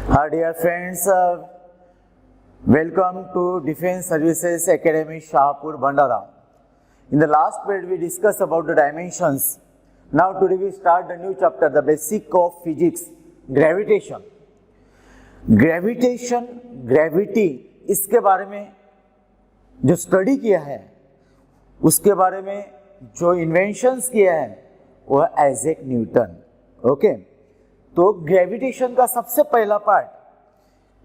Dear friends, welcome to Defense Services Academy, Shahpur, Bhandara. In the last period, we discussed about the dimensions. Now today we start the new chapter, the basic of physics, gravitation. Gravity, इसके बारे में जो study किया है, उसके बारे में जो इन्वेंशंस किया है, वो है आइजैक न्यूटन. ओके, तो ग्रेविटेशन का सबसे पहला पार्ट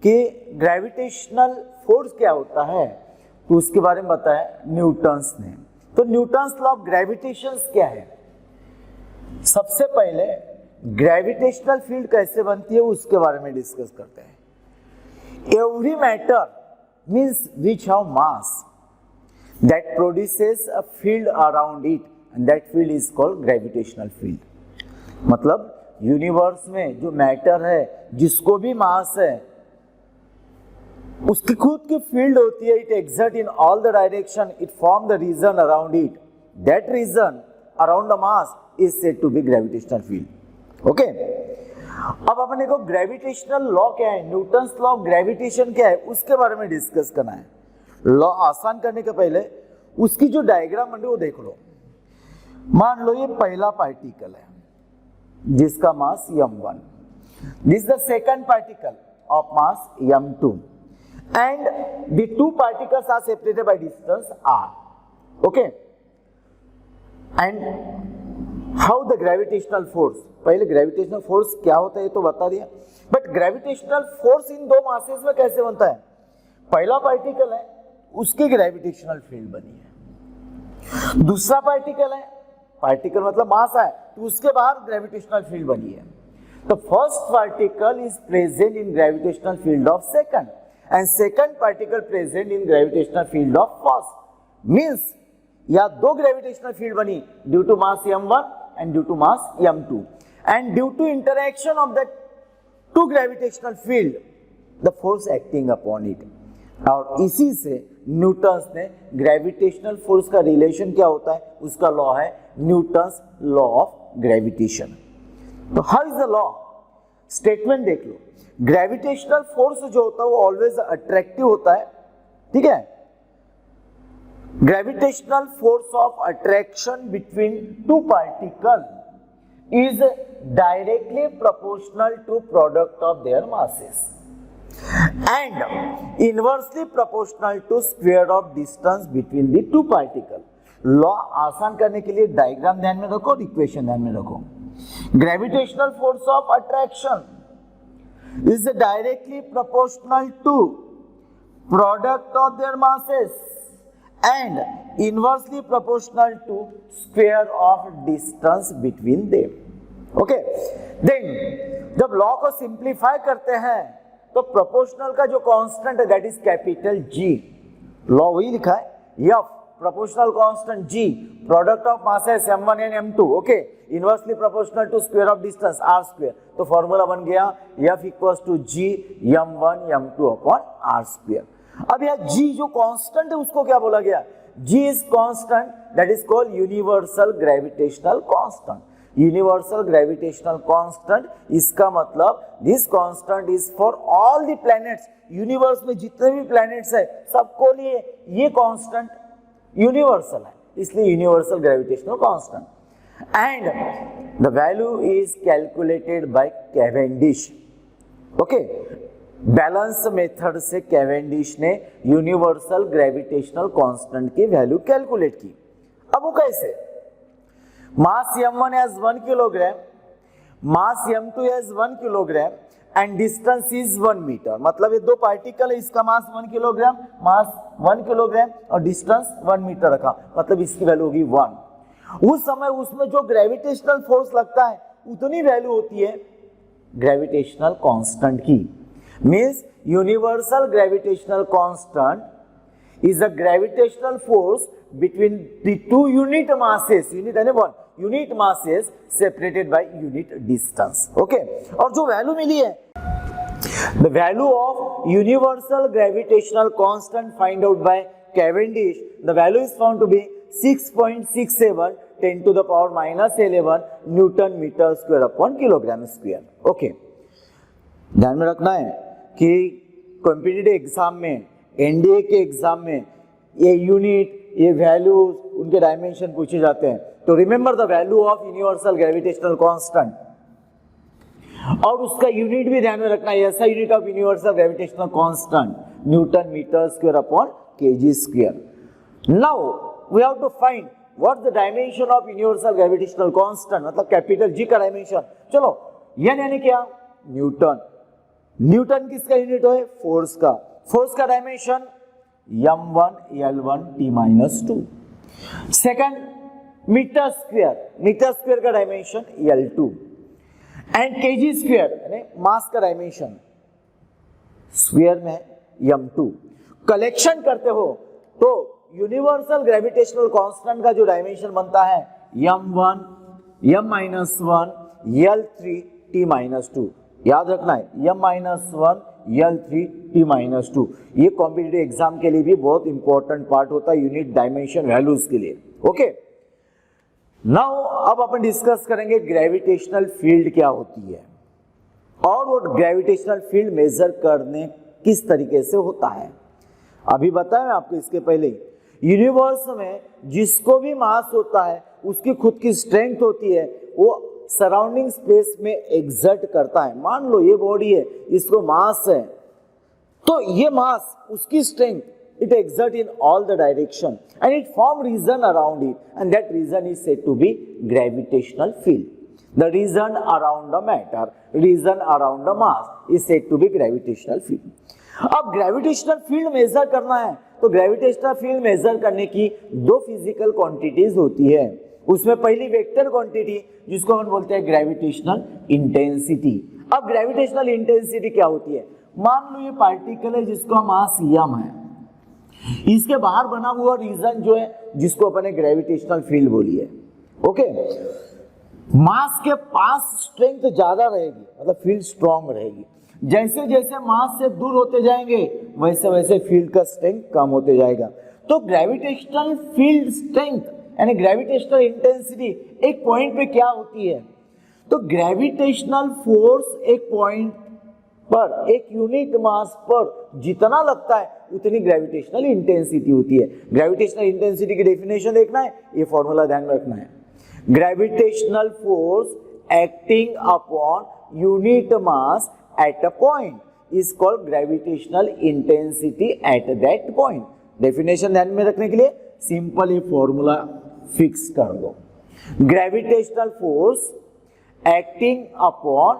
कि ग्रेविटेशनल फोर्स क्या होता है, तो उसके बारे में बताया न्यूटन्स ने. तो न्यूटन्स लॉ ऑफ ग्रेविटेशन क्या है? सबसे पहले ग्रेविटेशनल फील्ड कैसे बनती है उसके बारे में डिस्कस करते हैं. Every matter means which have mass that produces a field around it and that field is called gravitational field. मतलब यूनिवर्स में जो मैटर है, जिसको भी मास है, उसकी खुद की फील्ड होती है. It exert in all the direction, it form the region around it. That region around the mass is said to be gravitational field. Okay, अब अपने को ग्रेविटेशनल लॉ क्या है, न्यूटन्स लॉ ऑफ ग्रेविटेशन क्या है, उसके बारे में डिस्कस करना है. लॉ आसान करने के पहले उसकी जो डायग्राम बन रही है वो देख लो. मान लो ये पहला पार्टिकल है जिसका मास m1. This the second particle of mass m2 and the two particles are separated by distance r. Okay, and how the gravitational force, पहले ग्रेविटेशनल फोर्स क्या होता है ये तो बता दिया, बट ग्रेविटेशनल फोर्स इन दो मासेस में कैसे बनता है? पहला पार्टिकल है, उसकी ग्रेविटेशनल फील्ड बनी है. दूसरा पार्टिकल है, पार्टिकल मतलब मास है, तो उसके बाहर ग्रेविटेशनल फील्ड बनी है. तो first particle is present in gravitational field of second and second particle present in gravitational field of first. Means या दो ग्रेविटेशनल फील्ड बनी due to mass m1 and due to mass m2 and due to interaction of the two gravitational field the force acting upon it. और इसी से Newton's ने gravitational force का relation क्या होता है, उसका लॉ है न्यूटन्स लॉ ऑफ ग्रेविटेशन. तो how is the law? Statement देख लो. ग्रेविटेशनल फोर्स जो होता है वो ऑलवेज अट्रैक्टिव होता है. ठीक है, gravitational force of attraction between two particle is directly proportional to product of their masses and inversely proportional to square of distance between the two particles. Law आसान करने के लिए डायग्राम ध्यान में रखो, इक्वेशन ध्यान में रखो. Gravitational force of attraction is directly proportional to product of their masses and inversely proportional to square of distance between them. Okay, then जब लॉ को सिंप्लीफाई करते हैं तो प्रोपोर्शनल का जो कांस्टेंट है that is capital G. Law वही लिखा है, F proportional constant G, product of masses m1 and m2. Okay, inversely proportional to square of distance r square. तो फॉर्मूला बन गया F equals to G m1 m2 upon r square. अब यह G जो constant है उसको क्या बोला गया? G is constant that is called universal gravitational constant. Universal gravitational constant, इसका मतलब this constant is for all the planets. Universe में जितने भी प्लैनेट्स है सबको लिए ये कांस्टेंट यूनिवर्सल है, इसलिए universal gravitational constant. And the value is calculated by Cavendish. Okay, balance method से कैवेंडिश ने यूनिवर्सल ग्रेविटेशनल कांस्टेंट की वैल्यू कैलकुलेट की. अब वो कैसे? मास m1 has 1 kilogram, mass m2 has 1 kilogram and distance is 1 meter. मतलब ये दो पार्टिकल है, इसका मास 1 किलोग्राम, मास 1 किलोग्राम और डिस्टेंस 1 मीटर रखा, मतलब इसकी वैल्यू होगी 1. उस समय उसमें जो ग्रेविटेशनल फोर्स लगता है उतनी वैल्यू होती है ग्रेविटेशनल कांस्टेंट की. Means universal gravitational constant is a gravitational force between the two unit masses, unit and one unit masses separated by unit distance. Okay, और जो वैल्यू मिली है, the value of universal gravitational constant find out by Cavendish, the value is found to be 6.67 10 to the power -11 Newton meter square upon kilogram square. Okay, ध्यान में रखना है कि competitive exam में, NDA के एग्जाम में ये यूनिट, ये वैल्यूज, उनके डायमेंशन पूछे जाते हैं। तो remember the value of universal gravitational constant, और उसका यूनिट भी ध्यान में रखना है। ऐसा unit of universal gravitational constant newton metre square upon KG square. Now we have to find what the dimension of universal gravitational constant, मतलब capital G का डायमेंशन। चलो एन यानी क्या, न्यूटन। न्यूटन किसका यूनिट है, फोर्स का। Force का dimension m1 l1 t-2। Second metre square, metre square का dimension l2 and KG square यानी मास का डायमेंशन स्क्वायर में m2। कलेक्शन करते हो तो यूनिवर्सल ग्रेविटेशनल कांस्टेंट का जो डायमेंशन बनता है m1 m-1 l3 t-2। याद रखना है m-1 l3 t-2। ये कॉम्पिटिटिव एग्जाम के लिए भी बहुत इंपॉर्टेंट पार्ट होता है यूनिट डायमेंशन वैल्यूज के लिए। ओके, नाउ अब अपन डिस्कस करेंगे ग्रेविटेशनल फील्ड क्या होती है और वो ग्रेविटेशनल फील्ड मेजर करने किस तरीके से होता है। अभी बताया मैं आपको इसके पहले, यूनिवर्स में जिसको भी मास होता है उसकी खुद की स्ट्रेंथ होती है, वो सराउंडिंग स्पेस में एग्जर्ट करता है। मान लो ये बॉडी है, इसको मास है, तो ये मास उसकी strength it exert in all the direction and it form region around it and that region is said to be gravitational field. The region around the matter, region around the mass is said to be gravitational field. अब gravitational field major करना है तो gravitational field major करने की दो physical quantities होती है। उसमें पहली वेक्टर क्वांटिटी जिसको हम बोलते हैं ग्रेविटेशनल इंटेंसिटी। अब ग्रेविटेशनल इंटेंसिटी क्या होती है, मान लो ये पार्टिकल है जिसका मास m है, इसके बाहर बना हुआ रीजन जो है जिसको अपने ग्रेविटेशनल फील्ड बोली है। ओके, मास के पास स्ट्रेंथ ज्यादा रहेगी, मतलब फील्ड स्ट्रांग रहेगी। जैसे जैसे मास से दूर होते जाएंगे वैसे वैसे फील्ड का स्ट्रेंथ कम होते जाएगा। तो ग्रेविटेशनल फील्ड स्ट्रेंथ यानी ग्रेविटेशनल इंटेंसिटी एक पॉइंट पे क्या होती है, तो ग्रेविटेशनल फोर्स एक पॉइंट पर, एक यूनिट मास पर जितना लगता है उतनी ग्रेविटेशनल इंटेंसिटी होती है। ग्रेविटेशनल इंटेंसिटी की डेफिनेशन देखना है, ये फॉर्मूला ध्यान में रखना है। Gravitational force acting upon unit mass at a point is called gravitational intensity at that point. Definition ध्यान में रखने के लिए सिंपल ये फॉर्मूला फिक्स कर दो। Gravitational force acting upon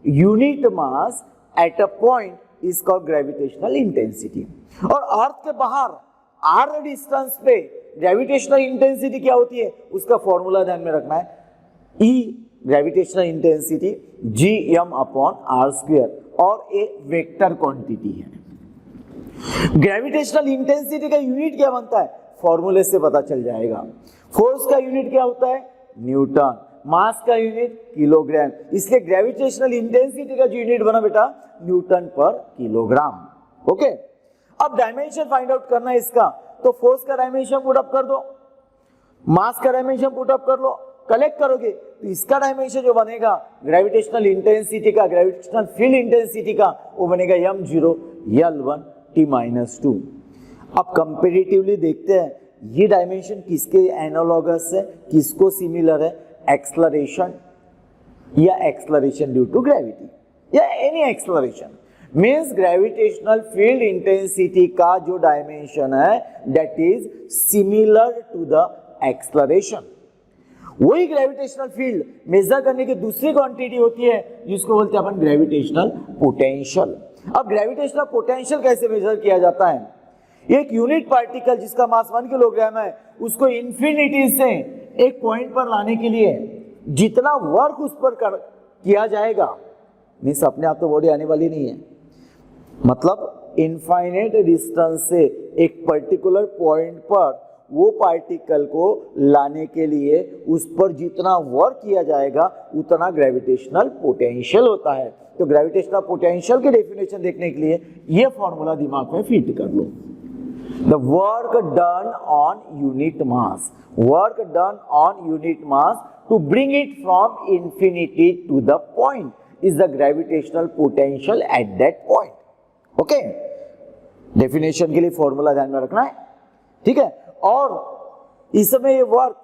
unit mass at a point is called gravitational intensity. और अर्थ के बाहर r डिस्टेंस पे ग्रेविटेशनल इंटेंसिटी क्या होती है उसका फॉर्मूला ध्यान में रखना है, E gravitational intensity gm upon r square, और एक वेक्टर क्वांटिटी है। ग्रेविटेशनल इंटेंसिटी का यूनिट क्या बनता है, फॉर्मूले से पता चल जाएगा। फोर्स का यूनिट क्या होता है, न्यूटन। मास का यूनिट किलोग्राम, इसलिए ग्रेविटेशनल इंटेंसिटी का जो यूनिट बना बेटा न्यूटन पर किलोग्राम। ओके, अब डायमेंशन फाइंड आउट करना है इसका, तो फोर्स का डायमेंशन पुट अप कर दो, मास का डायमेंशन पुट अप कर लो, कलेक्ट करोगे तो इसका डायमेंशन जो बनेगा ग्रेविटेशनल इंटेंसिटी का, ग्रेविटेशनल फील्ड इंटेंसिटी का, वो बनेगा m0 l1 t-2। अब कंपैरेटिवली देखते हैं ये डायमेंशन किसके एनालॉगस है, किसको सिमिलर है, एक्सलरेशन या एक्सलरेशन ड्यू टू ग्रेविटी या any acceleration. Means gravitational field intensity का जो डायमेंशन है that is similar to the acceleration. वही ग्रेविटेशनल फील्ड मेजर करने की दूसरी क्वांटिटी होती है जिसको बोलते हैं अपन ग्रेविटेशनल पोटेंशियल। अब ग्रेविटेशनल पोटेंशियल कैसे मेजर किया जाता है, एक यूनिट पार्टिकल जिसका मास 1 किलोग्राम है उसको इंफिनिटी से एक पॉइंट पर लाने के लिए जितना वर्क उस पर किया जाएगा, मीन्स अपने आप तो बॉडी आने वाली नहीं है, मतलब इनफाइनाइट डिस्टेंस से एक पर्टिकुलर पॉइंट पर वो पार्टिकल को लाने के लिए उस पर जितना वर्क किया जाएगा उतना ग्रेविटेशनल पोटेंशियल होता है। तो ग्रेविटेशनल पोटेंशियल की डेफिनेशन देखने के लिए ये फॉर्मूला दिमाग में फिट कर लो। The work done on unit mass, work done on unit mass to bring it from infinity to the point is the gravitational potential at that point. Okay, definition के लिए formula ध्यान में रखना है, ठीक है। और इस समय ये वर्क,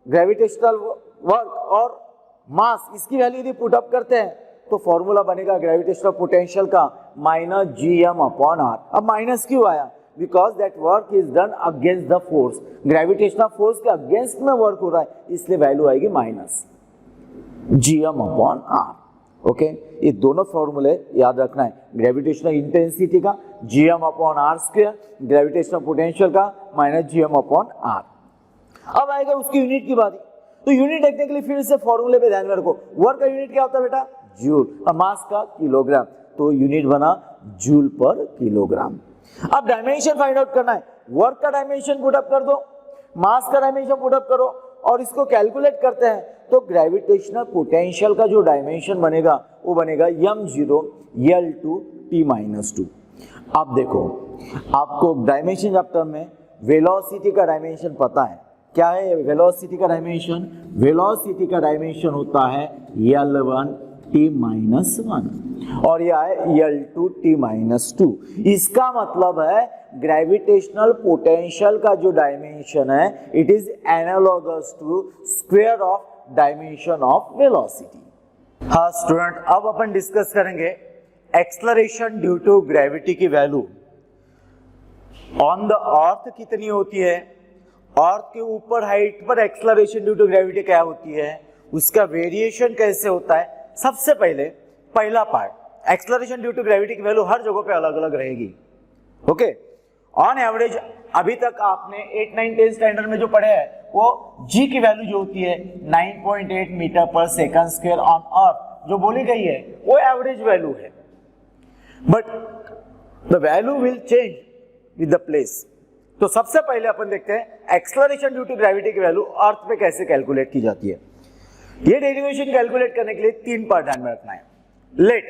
ग्रेविटेशनल वर्क और मास, इसकी वैल्यू यदि पुट अप करते हैं तो फॉर्मूला बनेगा ग्रेविटेशनल पोटेंशियल का माइनस gm/r। अब माइनस क्यों आया? Because that work is done against the force, gravitational force के अगेंस्ट में वर्क हो रहा है, इसलिए वैल्यू आएगी माइनस gm/r। ओके, ये दोनों फॉर्मूले याद रखना है, ग्रेविटेशनल इंटेंसिटी का gm/r², ग्रेविटेशनल पोटेंशियल का माइनस gm/r। अब आएगा उसकी यूनिट की बात, तो यूनिट देखने के लिए फिर से फॉर्मूले पे ध्यान में रखो। वर्क का यूनिट क्या होता है बेटा? जूल, और मास का किलोग्राम, तो यूनिट बना जूल पर किलोग्राम। अब डायमेंशन फाइंड आउट करना है, वर्क का डायमेंशन पुट अप कर दो, मास का डायमेंशन पुट अप करो और इसको कैलकुलेट करते हैं तो ग्रेविटेशनल पोटेंशियल का जो डायमेंशन बनेगा वो बनेगा m0 L2 T-2। अब देखो, आपको डायमेंशन चैप्टर में वेलोसिटी का डायमेंशन पता है, क्या है वेलोसिटी का डायमेंशन? वेलोसिटी का डायमेंशन होता है L1 T-1 और यह है L2 T-2। इसका मतलब है ग्रेविटेशनल पोटेंशियल का जो डायमेंशन है it is analogous to square of dimension of velocity. हाँ स्टूडेंट, अब अपन डिस्कस करेंगे एक्सेलरेशन ड्यू टू ग्रेविटी की वैल्यू ऑन द अर्थ कितनी होती है, अर्थ के ऊपर हाइट पर एक्सेलरेशन ड्यू टू ग्रेविटी क्या होती है, उसका वेरिएशन कैसे होता है। सबसे पहले पहला part, acceleration due to gravity की वैल्यू हर जगह पे अलग अलग रहेगी। ओके, ऑन एवरेज अभी तक आपने 8, 9, 10 स्टैंडर्ड में जो पढ़े हैं वो g की वैल्यू जो होती है 9.8 मीटर पर सेकंड स्क्वायर ऑन अर्थ जो बोली गई है वो एवरेज वैल्यू है, but the value will change with the place. तो सबसे पहले अपन देखते हैं एक्सेलरेशन ड्यू टू ग्रेविटी की वैल्यू अर्थ पे कैसे कैलकुलेट की जाती है। ये डेरिवेशन कैलकुलेट करने के लिए 3 पार्ट ध्यान में रखना है। Let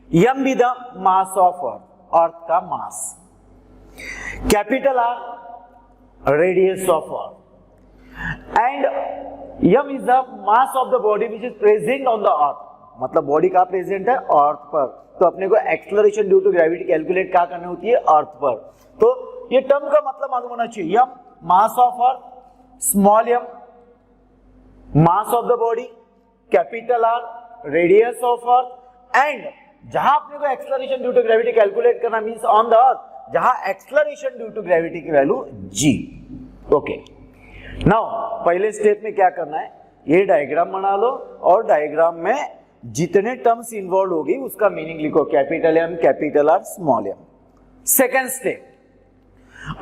m be the mass of earth, earth का mass, capital R radius of earth and m is the mass of the body which is present on the earth, मतलब body कहां प्रेजेंट है? अर्थ पर। तो अपने को acceleration due to gravity calculate कहां करनी होती है? अर्थ पर। तो ये टर्म का मतलब मालूम होना चाहिए, m mass of earth, small m mass of the body, capital R radius of earth and जहां अपने को acceleration due to gravity calculate करना मींस ऑन द अर्थ, जहां एक्सेलरेशन ड्यू टू ग्रेविटी की वैल्यू g। ओके, नाउ पहले step में क्या करना है, ये डायग्राम बना लो और डायग्राम में जितने टर्म्स इन्वॉल्व होगी उसका मीनिंग लिखो, capital M, capital R, small m। Second step,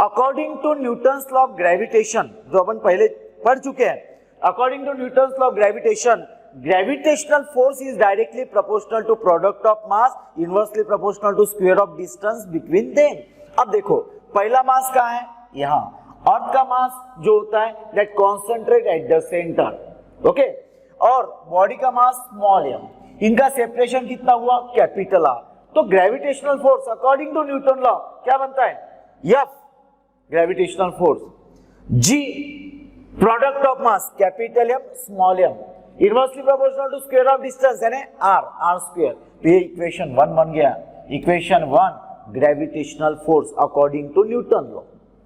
according to Newton's law of gravitation जो अपन पहले पढ़ चुके हैं, according to Newton's law of gravitation gravitational force is directly proportional to product of mass, inversely proportional to square of distance between them। अब देखो पहला मास कहाँ है? यहाँ। अर्थ का मास जो होता है that concentrate at the center, okay, और बॉडी का मास स्मॉल m, इनका सेपरेशन कितना हुआ? Capital R। तो gravitational force according to Newton law क्या बनता है? F gravitational force, G product of mass capital M small m, inversely proportional to square of distance यानी r स्क्वायर। तो ये इक्वेशन 1 बन गया, equation 1 gravitational force according to Newton law.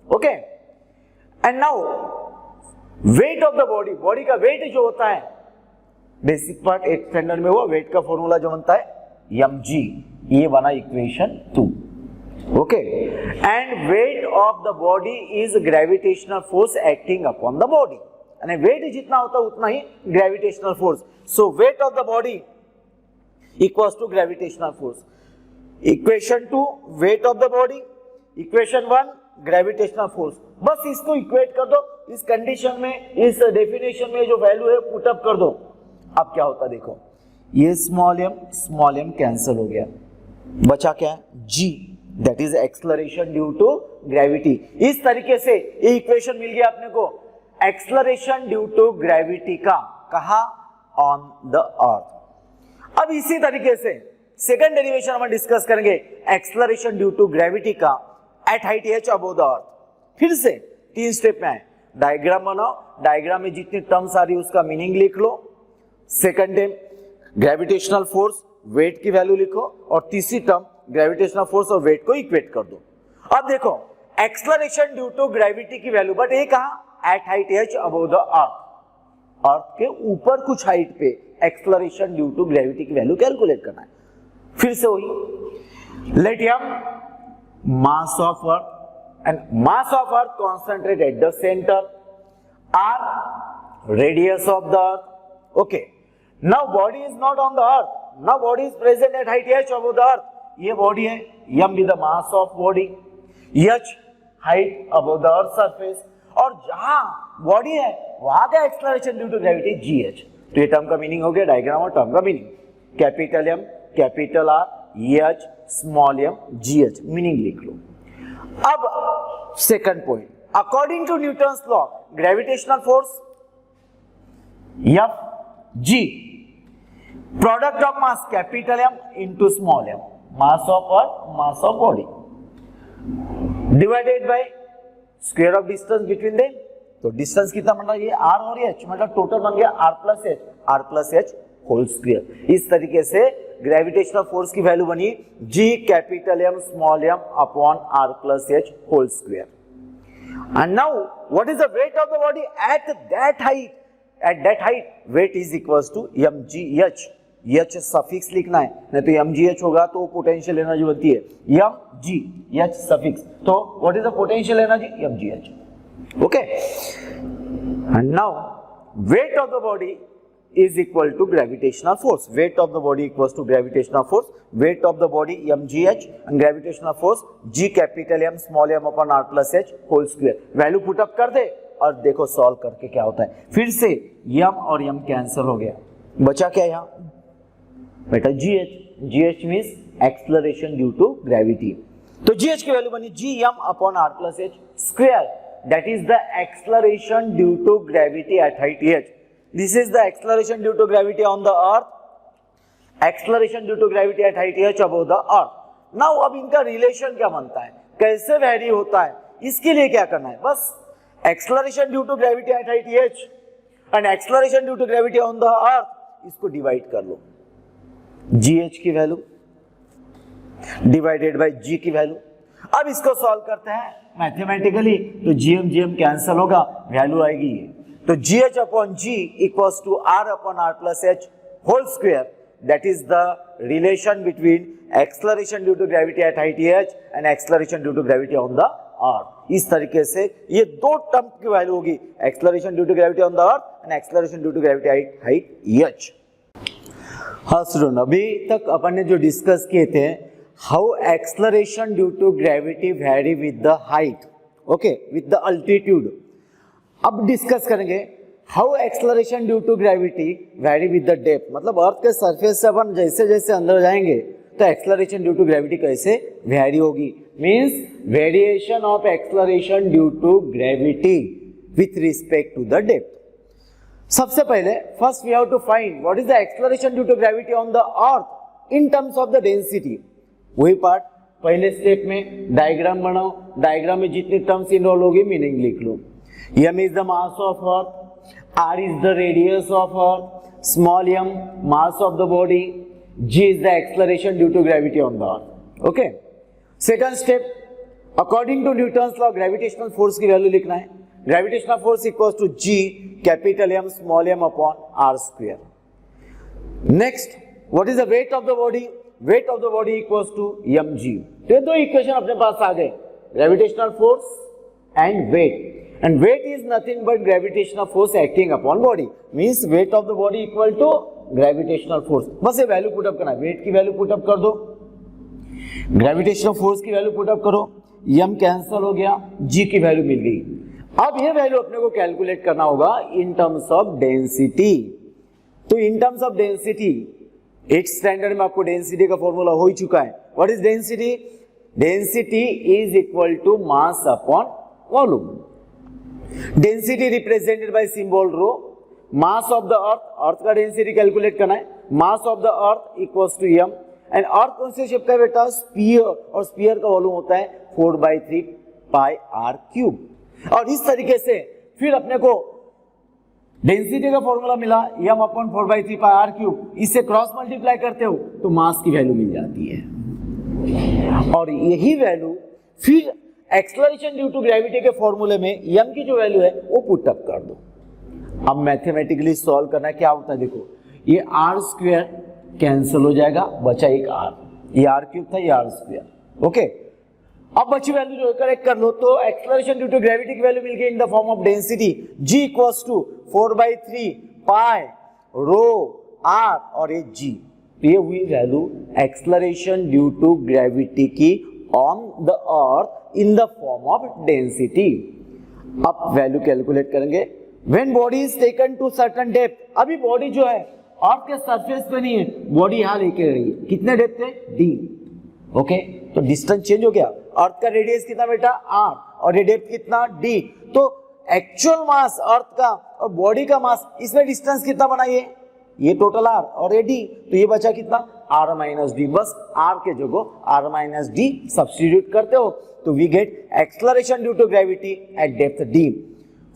Okay, and now weight of the body, body का wait जो होता है basic part 8th standard में, वो वेट का फॉर्मूला जो बनता है mg, ये बना equation 2। Okay, and weight of the body is gravitational force acting upon the body, यानी वेट जितना होता है उतना ही gravitational force. So weight of the body equals to gravitational force. Equation 2 weight of the body, equation 1 gravitational force. बस इसको equate कर दो, इस कंडीशन में, इस डेफिनेशन में जो वैल्यू है पुट अप कर दो। अब क्या होता देखो, ये स्मॉल m कैंसिल हो गया, बचा क्या? g, that is acceleration due to gravity. इस तरीके से ये इक्वेशन मिल गया अपने को एक्सेलरेशन ड्यू टू ग्रेविटी का, कहा? On the earth. अब इसी तरीके से सेकंड डेरिवेशन हम डिस्कस करेंगे एक्सेलरेशन ड्यू टू ग्रेविटी का at height h above the earth. फिर से 3 स्टेप में है, डायग्राम बनाओ, डायग्राम में जितनी टर्म्स आ रही है उसका मीनिंग लिख लो। सेकंड ग्रेविटेशनल फोर्स, वेट की वैल्यू लिखो और तीसरी टर्म ग्रेविटेशनल फोर्स और वेट को इक्वेट कर दो। अब देखो एक्सलरेशन ड्यू टू ग्रेविटी की वैल्यू, बट ये कहां, at height h above the earth, earth के ऊपर कुछ हाइट पे एक्सलरेशन ड्यू टू ग्रेविटी की वैल्यू कैलकुलेट करना है। फिर से वही, let m mass of earth and mass of earth concentrate at the centre, r radius of the earth. Okay, now body is not on the earth, now body is present at height h above the अर्थ। ये body है, m be the mass of body, h height above the earth surface, और जहां body है वहां का acceleration due to gravity gh। तो ये term का मीनिंग हो गया डायग्राम और टर्म का meaning, capital M capital R h small m gh, meaning लिख लो। अब second point, according to Newton's law gravitational force F g product of mass capital M into small m, mass of earth mass of body divided by square of distance between them. तो distance कितना बन रहा है, ये r और ये h, मतलब total बन गया r plus h whole square. इस तरीके से ग्रेविटेशनल फोर्स की वैल्यू बनी g capital M small m upon r plus h whole square. And now what is the weight of the body at that height, at that height weight is equals to mgh, h suffix लिखना है, नहीं तो mgh होगा तो potential energy बनती है mg, h suffix, तो what is the potential energy mgh। Okay, and now weight of the body is equal to gravitational force, weight of the body equals to gravitational force, weight of the body mgh and gravitational force g capital M small m upon r plus h whole square। Value put up कर दे और देखो solve करके क्या होता है। फिर से m और m कैंसिल हो गया, बचा क्या यहाँ बेटा gh, gh means acceleration due to gravity. तो gh की वैल्यू बनी g m upon r plus h square, that is the acceleration due to gravity at height h। This is the acceleration due to gravity on the earth, acceleration due to gravity at height h above the earth। Now अब इनका relation क्या बनता है, कैसे vary होता है, इसके लिए क्या करना है, बस acceleration due to gravity at height h and acceleration due to gravity on the earth, इसको डिवाइड कर लो, gh की वैल्यू डिवाइडेड बाय g की वैल्यू। अब इसको सॉल्व करते हैं मैथमेटिकली, तो gm कैंसिल होगा, वैल्यू आएगी ये, तो gh upon g equals to r upon r plus h whole square, that is the relation between acceleration due to gravity at height h and acceleration due to gravity on the earth। इस तरीके से ये दो term की value होगी, acceleration due to gravity on the earth and acceleration due to gravity at height h। हाँ student, अभी तक अपन ने जो डिस्कस किए थे, how acceleration due to gravity vary with the height, okay, with the altitude. अब डिस्कस करेंगे how acceleration due to gravity vary with the depth, मतलब अर्थ के सरफेस से अपन जैसे जैसे अंदर जाएंगे तो एक्सलरेशन ड्यू टू ग्रेविटी कैसे वैरी होगी, means variation of acceleration due to gravity with respect to the depth. सबसे पहले first we have to find what is the acceleration due to gravity on the earth in terms of the density. वही part पहले step में diagram बनाओ, diagram में जितनी terms involve होगी meaning लिख लो। m is the mass of earth, r is the radius of earth, small m mass of the body, g is the acceleration due to gravity on the earth। okay, second step, according to Newton's law gravitational force की value लिखना है, gravitational force equals to g capital M small m upon r square। next, what is the weight of the body, weight of the body equals to mg। तो ये दो equation अपने पास आ गए, gravitational force and weight, and weight is nothing but gravitational force acting upon body, means weight of the body equal to gravitational force। बस ये value put up करना है, weight की वैल्यू पुट अप कर दो, gravitational force की value put up करो, m cancel हो गया, g की वैल्यू मिल गई। अब ये वैल्यू अपने को कैलकुलेट करना होगा इन टर्म्स ऑफ डेंसिटी। तो in terms of density 8th standard में आपको डेंसिटी का फॉर्मूला हो ही चुका है। What is density, density is equal to mass upon volume. Density represented by symbol rho, mass of the earth, earth का density calculate करना है, mass of the earth equals to m, and earth कौन से shape का है बेटा, sphere, और sphere का वॉल्यूम होता है 4/3 पाई r क्यूब। और इस तरीके से फिर अपने को डेंसिटी का फॉर्मूला मिला m upon 4/3 pi r cube, इससे क्रॉस मल्टीप्लाई करते हो तो मास की वैल्यू मिल जाती है। और यही वैल्यू फिर एक्सेलरेशन ड्यू टू ग्रेविटी के फॉर्मूले में m की जो वैल्यू है वो पुट अप कर दो। अब मैथमेटिकली सॉल्व करना क्या होता है, देखो ये आर स्क्वायर कैंसिल हो जाएगा, बचा एक आर, ये आर क्यूब था, ये आर स्क्वायर। ओके, अब बची वैल्यू जो करेक्ट कर लो तो एक्सेलरेशन ड्यू टू ग्रेविटी की वैल्यू मिल गई in the form of density g equals to 4/3 pi rho R और ये g। ये हुई value acceleration due to gravity की on the earth in the form of density. अब वैल्यू कैलकुलेट करेंगे। When body is taken to certain depth, अभी body जो है अर्थ के सरफेस पे नहीं है, बॉडी यहां लेके रही है, कितने डेप्थ है d। ओके, तो डिस्टेंस चेंज हो गया, अर्थ का रेडियस कितना बेटा r और ये डेप्थ कितना d, तो एक्चुअल मास अर्थ का और बॉडी का मास, इसमें डिस्टेंस कितना बना, ये टोटल r और ये d, तो ये बचा कितना r माइनस d। बस r के जगह r माइनस d सब्स्टिट्यूट करते हो तो we get acceleration due to gravity at depth d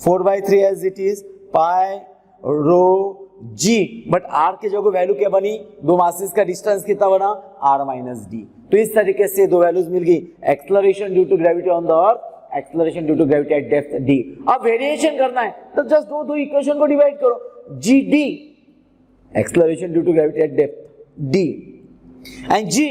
4/3 as it is pi rho g, but r के जगह वैल्यू क्या बनी, दो मासेस का डिस्टेंस कितना बना r माइनस d। तो इस तरीके से दो वैल्यूज मिल गई, acceleration due to gravity on the earth, acceleration due to gravity at depth d। अब वेरिएशन करना है तो जस्ट दो इक्वेशन को डिवाइड करो, gd acceleration due to gravity at depth d and g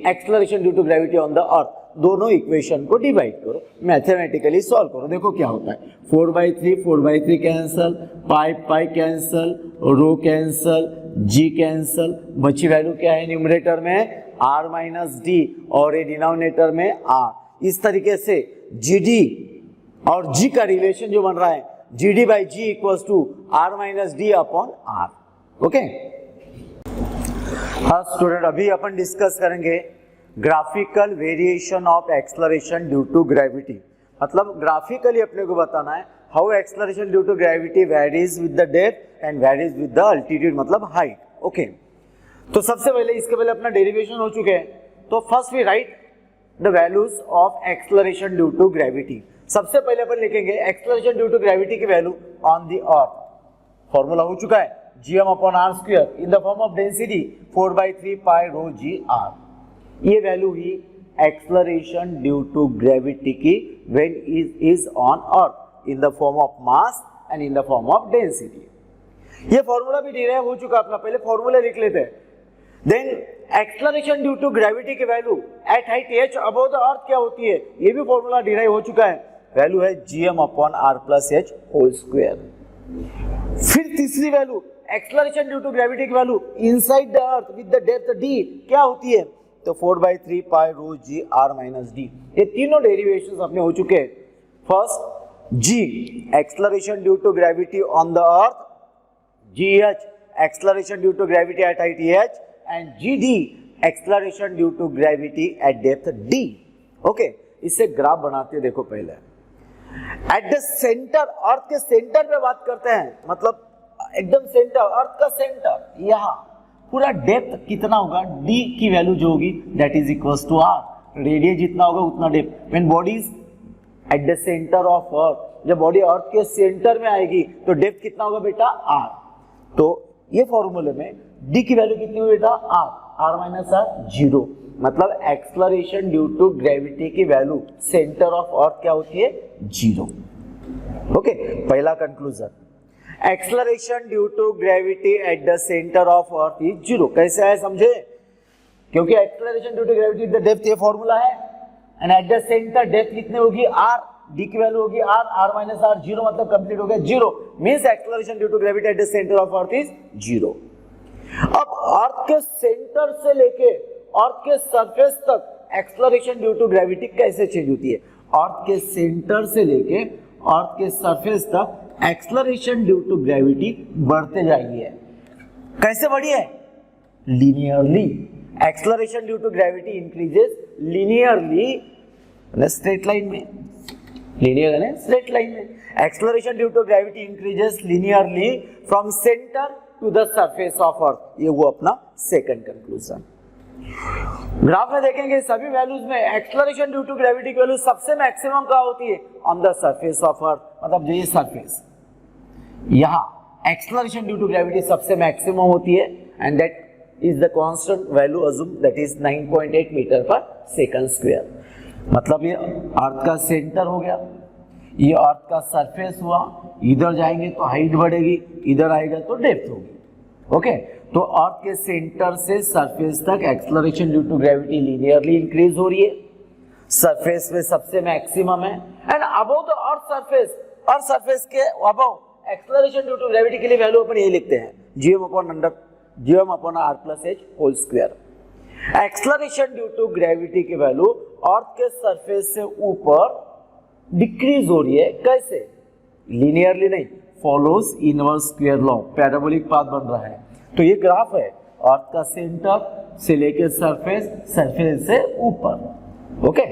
acceleration due to gravity on the earth, दोनों equation को divide करो, मैथमेटिकली सॉल्व करो। देखो क्या होता है, 4/3 कैंसल, पाई कैंसल, रो कैंसल, g कैंसल, बची वैल्यू क्या है न्यूमरेटर में r माइनस d और ये डिनोमिनेटर में r। इस तरीके से gd और g का रिलेशन जो बन रहा है gd by g equals to r minus d upon r। Okay, हाँ स्टूडेंट, अभी अपन डिस्कस करेंगे graphical variation of acceleration due to gravity. मतलब ग्राफिकली अपने को बताना है how acceleration due to gravity varies with the depth and varies with the altitude, मतलब हाइट। ओके, तो सबसे पहले इसके पहले अपना डेरिवेशन हो चुके हैं, तो first we write the values of acceleration due to gravity. सबसे पहले अपन लिखेंगे एक्सेलरेशन ड्यू टू ग्रेविटी की value on the earth, formula हो चुका है gm upon r square in the form of density 4/3 pi rho g r। ये value ही एक्सेलरेशन ड्यू टू ग्रेविटी की when is on earth in the form of mass and in the form of density. ये formula भी derive हो चुका अपना, पहले formula लिख लेते हैं। Then acceleration due to gravity की value at height h above the earth क्या होती है, ये भी फॉर्मूला डिराइव हो चुका है, वैल्यू है gm upon r plus h whole square. फिर तीसरी value acceleration due to gravity की value inside the earth with the depth d क्या होती है, तो 4/3 pi rho g r minus d। ये तीनों डेरिवेशंस अपने हो चुके हैं। First g acceleration due to gravity on the earth, gh acceleration due to gravity at height h and gd acceleration due to gravity at depth d। Okay, इससे graph बनाते हैं। देखो पहले एट द सेंटर, अर्थ के centre पे बात करते हैं, मतलब एकदम सेंटर, अर्थ का सेंटर, यहाँ पूरा डेप्थ कितना होगा, d की वैल्यू जो होगी that is equals to r, radius जितना होगा उतना depth. When body is at the centre of earth, जब बॉडी अर्थ के सेंटर में आएगी तो डेप्थ कितना होगा बेटा r। तो ये फॉर्मूले में d की वैल्यू कितनी हुई बेटा r माइनस r 0, मतलब एक्सेलरेशन ड्यू टू ग्रेविटी की वैल्यू सेंटर ऑफ अर्थ क्या होती है 0। ओके, पहला conclusion, acceleration due to gravity at the centre of earth is 0। कैसे है समझे, क्योंकि acceleration due to gravity at the depth ये फॉर्मूला है, and at the centre depth कितने होगी r, d की वैल्यू होगी r माइनस r 0, मतलब कंप्लीट हो गया 0, means acceleration due to gravity at the centre of earth is 0। अब अर्थ के सेंटर से लेके अर्थ के सरफेस तक एक्सेलरेशन ड्यू टू ग्रेविटी कैसे चेंज होती है, अर्थ के सेंटर से लेके अर्थ के सरफेस तक एक्सेलरेशन ड्यू टू ग्रेविटी बढ़ते जाएगी। कैसे बढ़ी है, linearly. Acceleration due to gravity increases linearly, straight line में, लीनियर है स्ट्रेट लाइन में। Acceleration due to gravity increases linearly from centre to the surface of earth, ये वो अपना सेकंड कंक्लूजन। ग्राफ में देखेंगे सभी वैल्यूज में एक्सेलरेशन ड्यू टू ग्रेविटी की वैल्यू सबसे मैक्सिमम कहाँ होती है, on the surface of earth, मतलब ये सरफेस, यहाँ एक्सेलरेशन ड्यू टू ग्रेविटी सबसे मैक्सिमम होती है and that is the constant value assume that is 9.8 metre पर सेकंड स्क्वायर। मतलब ये अर्थ का सेंटर हो गया, ये अर्थ का सरफेस हुआ, इधर जाएंगे तो हाइट बढ़ेगी, इधर आएगा तो डेप्थ होगी। ओके, तो अर्थ के सेंटर से सरफेस तक acceleration due to gravity linearly increase हो रही है, सरफेस में सबसे मैक्सिमम है and above the earth surface के above acceleration due to gravity के लिए वैल्यू अपन यही लिखते हैं gm upon r plus h whole square. Acceleration due to gravity की वैल्यू अर्थ के सरफेस से ऊपर डिक्रीज हो रही है, कैसे? लीनियरली नहीं, follows inverse square law, parabolic path बन रहा है। तो ये ग्राफ है अर्थ का सेंटर से लेकर सरफेस से ऊपर। ओके